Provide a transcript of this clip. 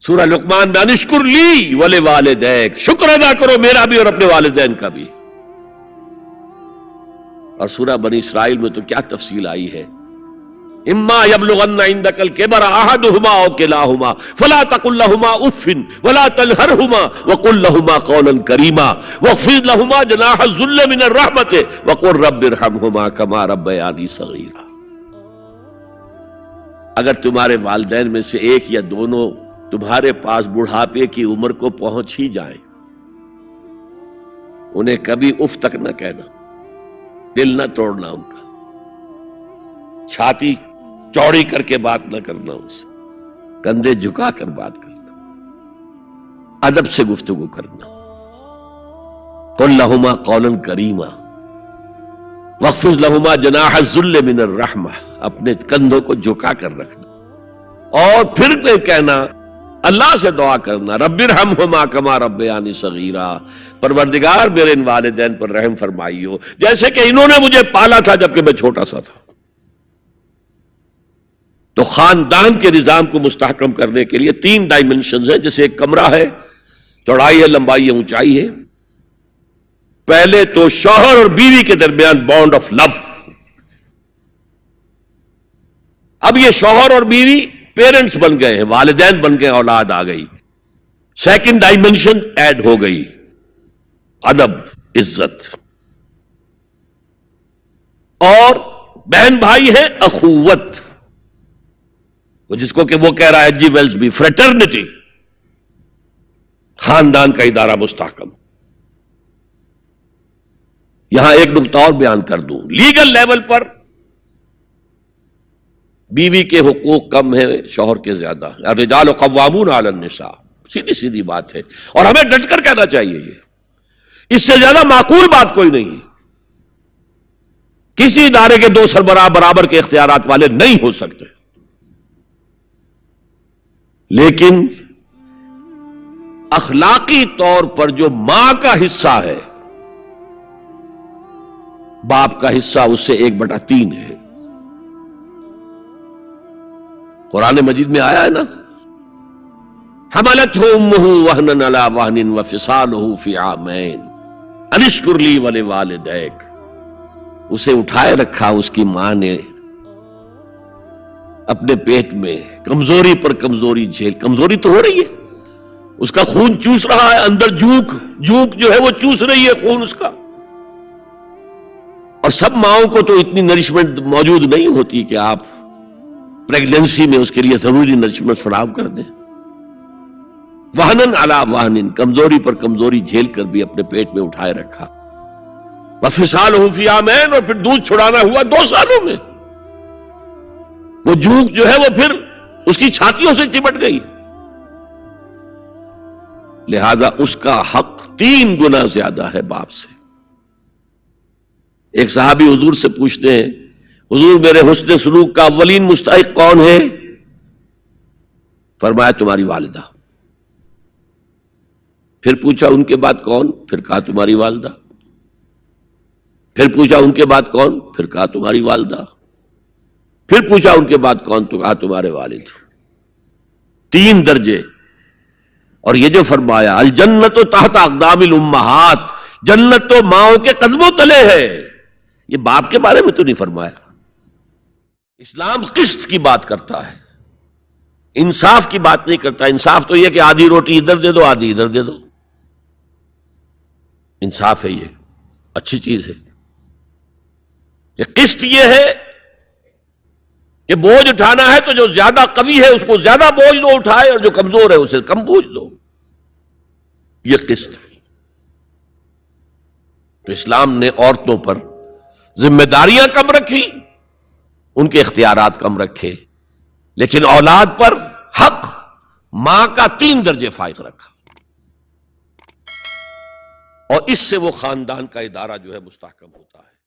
سورہ لقمان میں انشکر لی ولوالدیک، شکر ادا کرو میرا بھی اور اپنے والدین کا بھی. اور سورہ بنی اسرائیل میں تو کیا تفصیل آئی ہے، اما یبلغن عندک الکبر احدہما او کلاہما فلا تقل لہما اف ولا تنہرہما وقل لہما قولا کریما واخفض لہما جناح الذل من الرحمۃ وقل رب ارحمہما کما ربیانی صغیرا. اگر تمہارے والدین میں سے ایک یا دونوں تمہارے پاس بڑھاپے کی عمر کو پہنچ ہی جائیں، انہیں کبھی اف تک نہ کہنا، دل نہ توڑنا ان کا، چھاتی چوڑی کر کے بات نہ کرنا، ان سے کندھے جھکا کر بات کرنا، ادب سے گفتگو کرنا. قل لہما قولا کریما واخفض لہما جناح الذل من الرحمہ، اپنے کندھوں کو جھکا کر رکھنا. اور پھر کہنا، اللہ سے دعا کرنا، رب ارحمہما کما ربیانی صغیرا، پروردگار میرے ان والدین پر رحم فرمائیو جیسے کہ انہوں نے مجھے پالا تھا جبکہ میں چھوٹا سا تھا. تو خاندان کے نظام کو مستحکم کرنے کے لیے 3 ڈائمنشنز ہیں. جیسے ایک کمرہ ہے، چوڑائی ہے، لمبائی ہے، اونچائی ہے. پہلے تو شوہر اور بیوی کے درمیان بانڈ آف لو. اب یہ شوہر اور بیوی پیرنٹس بن گئے ہیں، والدین بن گئے، اولاد آ گئی. سیکنڈ ڈائمنشن ایڈ ہو گئی، ادب، عزت. اور بہن بھائی ہیں، اخوت، جس کو کہ وہ کہہ رہا ہے جی ویلز بھی، فریٹرنٹی. خاندان کا ادارہ مستحکم. یہاں ایک نقطہ اور بیان کر دوں، لیگل لیول پر بیوی کے حقوق کم ہیں شوہر کے زیادہ. الرجال قوامون علی النساء، سیدھی سیدھی بات ہے، اور ہمیں ڈٹ کر کہنا چاہیے. یہ اس سے زیادہ معقول بات کوئی نہیں. کسی ادارے کے 2 سربراہ برابر کے اختیارات والے نہیں ہو سکتے. لیکن اخلاقی طور پر جو ماں کا حصہ ہے، باپ کا حصہ اس سے 1/3 ہے. قرآن مجید میں آیا ہے نا، حملتہ امہ وہنا علی وہن وفصالہ فی عامین ان اشکر لی ولوالدیک. اسے اٹھائے رکھا اس کی ماں نے اپنے پیٹ میں، کمزوری پر کمزوری جھیل. کمزوری تو ہو رہی ہے، اس کا خون چوس رہا ہے اندر، جھوک جو ہے وہ چوس رہی ہے خون اس کا. اور سب ماؤں کو تو اتنی نرشمنٹ موجود نہیں ہوتی کہ آپ پریگننسی میں اس کے لیے ضروری نرشمنٹ فراہم کر دیں. وہنن علی وہن، کمزوری پر کمزوری جھیل کر بھی اپنے پیٹ میں اٹھائے رکھا. وفصالہ فی عامین، اور پھر دودھ چھڑانا ہوا 2 سالوں میں. وہ جھوک جو ہے وہ پھر اس کی چھاتیوں سے چمٹ گئی. لہذا اس کا حق 3 گنا زیادہ ہے باپ سے. ایک صحابی حضور سے پوچھتے ہیں، حضور میرے حسن سلوک کا اولین مستحق کون ہے؟ فرمایا تمہاری والدہ. پھر پوچھا ان کے بعد کون؟ پھر کہا تمہاری والدہ. پھر پوچھا ان کے بعد کون؟ پھر کہا تمہاری والدہ. پھر پوچھا ان کے بعد کون؟ تو کہا تمہارے والد. 3 درجے. اور یہ جو فرمایا الجنت تحت اقدام الامہات، جنت تو ماؤں کے قدموں تلے ہے، یہ باپ کے بارے میں تو نہیں فرمایا. اسلام قسط کی بات کرتا ہے، انصاف کی بات نہیں کرتا. انصاف تو یہ کہ آدھی روٹی ادھر دے دو آدھی ادھر دے دو، انصاف ہے، یہ اچھی چیز ہے. یہ قسط یہ ہے کہ بوجھ اٹھانا ہے تو جو زیادہ قوی ہے اس کو زیادہ بوجھ دو اٹھائے، اور جو کمزور ہے اسے کم بوجھ دو. یہ قسط ہے. تو اسلام نے عورتوں پر ذمہ داریاں کم رکھی، ان کے اختیارات کم رکھے، لیکن اولاد پر حق ماں کا 3 درجے فائق رکھا. اور اس سے وہ خاندان کا ادارہ جو ہے مستحکم ہوتا ہے.